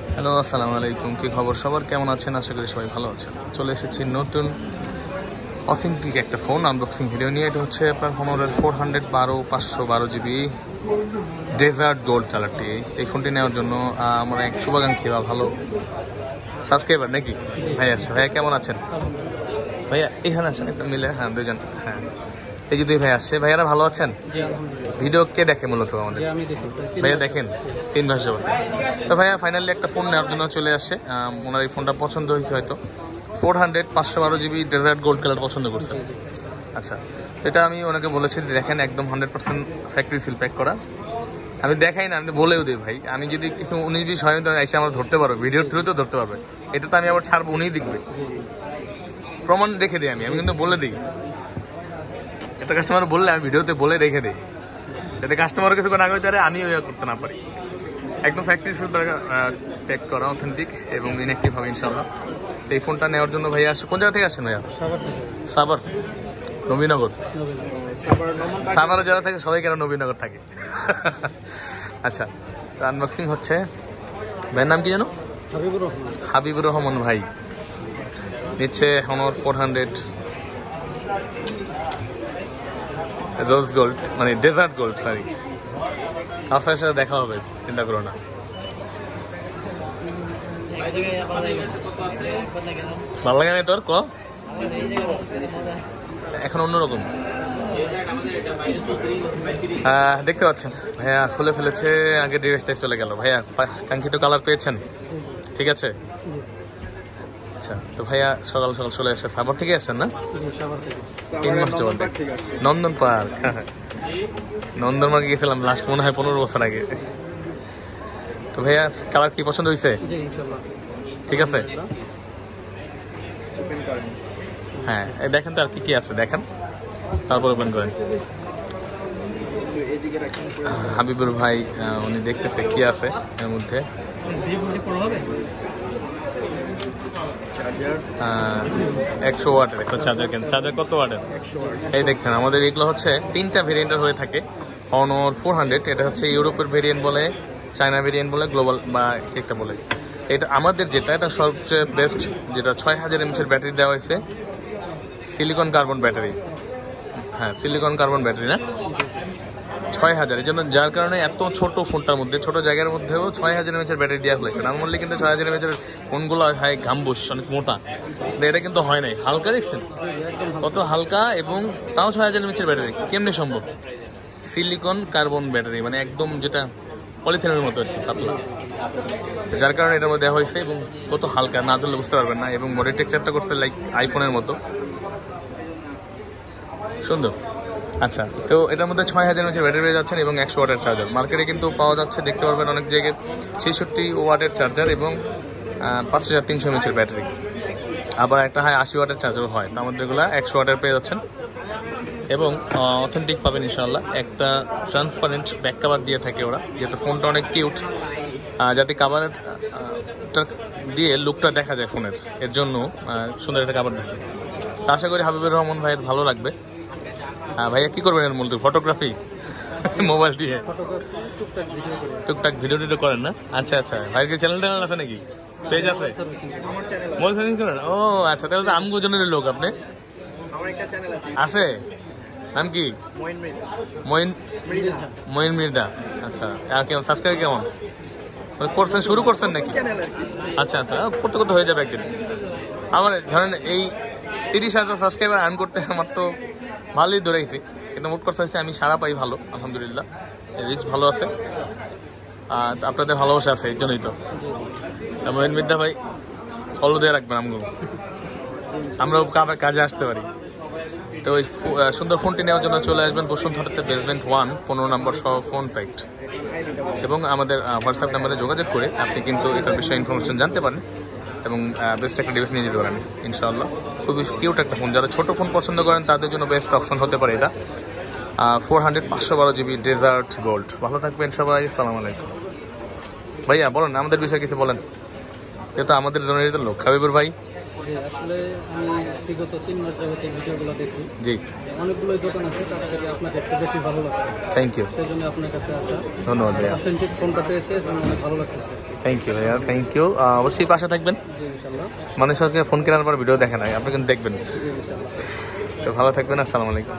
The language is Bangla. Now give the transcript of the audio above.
হ্যালো, আসসালামু আলাইকুম। কি খবর সবার, কেমন আছেন? আশা করি সবাই ভালো আছেন। চলে এসেছি নতুন অথেন্টিক একটা ফোন আনবক্সিং ভিডিও নিয়ে। এটা হচ্ছে আপনার Honor 512 ডেজার্ট গোল্ড কালারটি। এই ফোনটি নেওয়ার জন্য আমার এক শুভাকাঙ্ক্ষী বা ভালো সাবস্ক্রাইবার নাকি ভাই আছে। ভাইয়া কেমন আছেন? ভাইয়া এখানে আছেন একটা মিলে, হ্যাঁ দুজন, হ্যাঁ এই যে দুই ভাই আসছে। ভাইয়ারা ভালো আছেন? ভিডিও কে দেখে মূলত আমাদের? ভাইয়া দেখেন 3 মাস যাবত। তো ভাইয়া ফাইনালি একটা ফোন নেওয়ার জন্য চলে আসছে। ওনার এই ফোনটা পছন্দ হয়েছে হয়তো। 512 ডেজার্ট গোল্ড কালার পছন্দ করছেন। আচ্ছা, এটা আমি ওনাকে বলেছি দেখেন একদম 100% ফ্যাক্টরি সিল প্যাক করা। আমি দেখাই না, আমি বলেও দিই ভাই, আমি যদি কিছু 19-20 হয় তো এসে আমরা ধরতে পারবো, ভিডিওর থ্রুতেও ধরতে পারবে। এটা তো আমি আবার ছাড়বো, উনিই দেখবে, প্রমাণ রেখে দিই। আমি কিন্তু বলে দিই, এটা কাস্টমার বললে আমি ভিডিওতে বলে রেখে দিই, যাতে কাস্টমার কিছু না করতে পারে, আমিও ইয়ে করতে না পারি। একদম ফ্যাক্টরি সিল প্যাক করা, অথেন্টিক এবং ইনঅ্যাক্টিভ হবে ইনশাল্লাহ। এই ফোনটা নেওয়ার জন্য ভাইয়া আসছে। কোন জায়গা থেকে আসছেন ভাইয়া? সাভার, নবীনগর। সাভারে যারা থাকে সবাই কেন নবীনগর থাকে। আচ্ছা, তো আনবক্সিং হচ্ছে। ভাইয়ের নাম কি জানো? হাবিবুর রহমান ভাই নিচ্ছে Honor 400 রোজ গোল্ড, মানে ডেজার্ট গোল্ড। সরি, আপনার সাথে দেখা হবে, চিন্তা করো না। ভালো লাগে না তোর? এখন অন্যরকম দেখতে পাচ্ছেন। ভাইয়া খুলে ফেলেছে, আগে ডিভাইসটা চলে গেল। ভাইয়া কাঙ্ক্ষিত কালার পেয়েছেন? ঠিক আছে। আচ্ছা, তো ভাইয়া সকাল সকাল চলে আসছে। সাভার থেকে আসছেন না? 3 মাস যাবত। নন্দন পার্ক, নন্দন পার্কে গেছিলাম লাস্ট মনে হয় 15 বছর আগে। তো ভাইয়া কালার কি পছন্দ হয়েছে? ঠিক আছে, হ্যাঁ দেখেন তো আর কি কি আছে দেখেন, তারপর ওপেন করেন। হাবিবুর ভাই উনি দেখতেছে কি আছে এর মধ্যে। 100 ওয়াটের একটা চার্জার। কেন চার্জার কত ওয়াটের? এই দেখছেন, আমাদের এগুলো হচ্ছে 3টা ভেরিয়েন্টের হয়ে থাকে। Honor 400, এটা হচ্ছে ইউরোপের ভেরিয়েন্ট বলে, চায়না ভেরিয়েন্ট বলে, গ্লোবাল বা একটা বলে। এটা আমাদের যেটা, এটা সবচেয়ে বেস্ট, যেটা 6000 mAh ব্যাটারি দেওয়া হয়েছে, সিলিকন কার্বন ব্যাটারি। হ্যাঁ, সিলিকন কার্বন ব্যাটারি না, 6000। এই জন্য যার কারণে এত ছোট ফোনটার মধ্যে, ছোট জায়গার মধ্যেও 6000 mAh ব্যাটারি দেওয়া হয়েছে। নর্মালি কিন্তু 6000 mAh ফোনগুলো হয় গাম্বুস, অনেক মোটা, এটা কিন্তু হয় নাই। হালকা দেখছেন কত হালকা, এবং তাও 6000 mAh ব্যাটারি। কেমনি সম্ভব? সিলিকন কার্বন ব্যাটারি, মানে একদম যেটা পলিথিনের মতো আর কি, পাতলা, যার কারণে এটার মধ্যে দেওয়া হয়েছে। এবং কত হালকা, না ধরলে বুঝতে পারবেন না। এবং বডি টেক্সচারটা করছে লাইক আইফোনের মতো সুন্দর। আচ্ছা, তো এটার মধ্যে 6000 mAh ব্যাটারি পেয়ে যাচ্ছেন এবং 100 ওয়াটের চার্জার। মার্কেটে কিন্তু পাওয়া যাচ্ছে, দেখতে পারবেন অনেক জায়গায় 66 ওয়াটের চার্জার এবং 5300 mAh ব্যাটারি। আবার একটা হয় 80 ওয়াটের চার্জার হয়। তো আমাদের এগুলো 100 ওয়াটের পেয়ে যাচ্ছেন এবং অথেন্টিক পাবেন ইনশাআল্লাহ। একটা ট্রান্সপারেন্ট ব্যাক কাভার দিয়ে থাকে ওরা, যেহেতু ফোনটা অনেক কিউট, যাতে কাভারের দিয়ে লুকটা দেখা যায় ফোনের, এর জন্য সুন্দর একটা কাভার দিচ্ছে। আশা করি হাবিবুর রহমান ভাইয়ের ভালো লাগবে। ভাইয়া কি করবেন এর মূলত? ফটোগ্রাফি মোবাইল দিয়ে টুকটাক ভিডিও টিডিও করেন না? আচ্ছা আচ্ছা, ভাইয়ের কি চ্যানেল ট্যানেল আছে নাকি? পেজ আছে? মোবাইল সার্ভিস করেন? ও আচ্ছা, তাহলে তো আমগো জনের লোক আপনি। আছে, নাম কি? মঈন মৃদা। আচ্ছা, কেমন সাবস্ক্রাইব কেমন করছেন? শুরু করছেন নাকি? আচ্ছা আচ্ছা, করতে করতে হয়ে যাবে একদিন। আমার ধরেন এই 30,000 সাবস্ক্রাইবার আর্ন করতে আমার তো ভালোই ধরেছি, কিন্তু মোট কথা হচ্ছে আমি সারা পাই ভালো, আলহামদুলিল্লাহ, রিচ ভালো আছে। আপনাদের ভালোবাসা আছে, এই জন্যই তো। মঈন মৃদা ভাই ফলো দিয়ে রাখবেন, আমরাও কাজে আসতে পারি। তো ওই সুন্দর ফোনটি নেওয়ার জন্য চলে আসবেন বসুন্ধরাতে বেসমেন্ট 1, 15 নম্বর সহ ফোন প্যাক্ট, এবং আমাদের হোয়াটসঅ্যাপ নাম্বারে যোগাযোগ করে আপনি কিন্তু এটার বিষয়ে ইনফরমেশন জানতে পারেন এবং বেস্ট একটা ডিভাইস নিয়ে যেতে পারেন ইনশাআল্লাহ। খুবই কিউট একটা ফোন, যারা ছোটো ফোন পছন্দ করেন তাদের জন্য বেস্ট অপশন হতে পারে এটা। 512 ডেজার্ট গোল্ড। ভালো থাকবেন সবাই, আসসালামু আলাইকুম। ভাইয়া বলেন আমাদের বিষয়ে কিছু বলেন, যেহেতু আমাদের জনের লোক হাবিবুর ভাই। জি আসলে আমি বিগত 3 মাস যাবত এই ভিডিওগুলো দেখি। জি, অনেকগুলোই দোকান আছে, তার থেকে আপনাকে একটু বেশি ভালো লাগে। থ্যাংক ইউ, সেজন্য আপনার কাছে আসা। ধন্যবাদ ভাইয়া, অথেন্টিক ফোনটা পেয়েছে, এজন্য অনেক ভালো লাগতেছে। থ্যাংক ইউ ভাইয়া, থ্যাংক ইউ। অবশ্যই পাশে থাকবেন। জি ইনশাল্লাহ। মানুষকে ফোন কেনার পর ভিডিও দেখে নাই, আপনি কিন্তু দেখবেন। জি ইনশাল্লাহ। তো ভালো থাকবেন, আসসালামু আলাইকুম।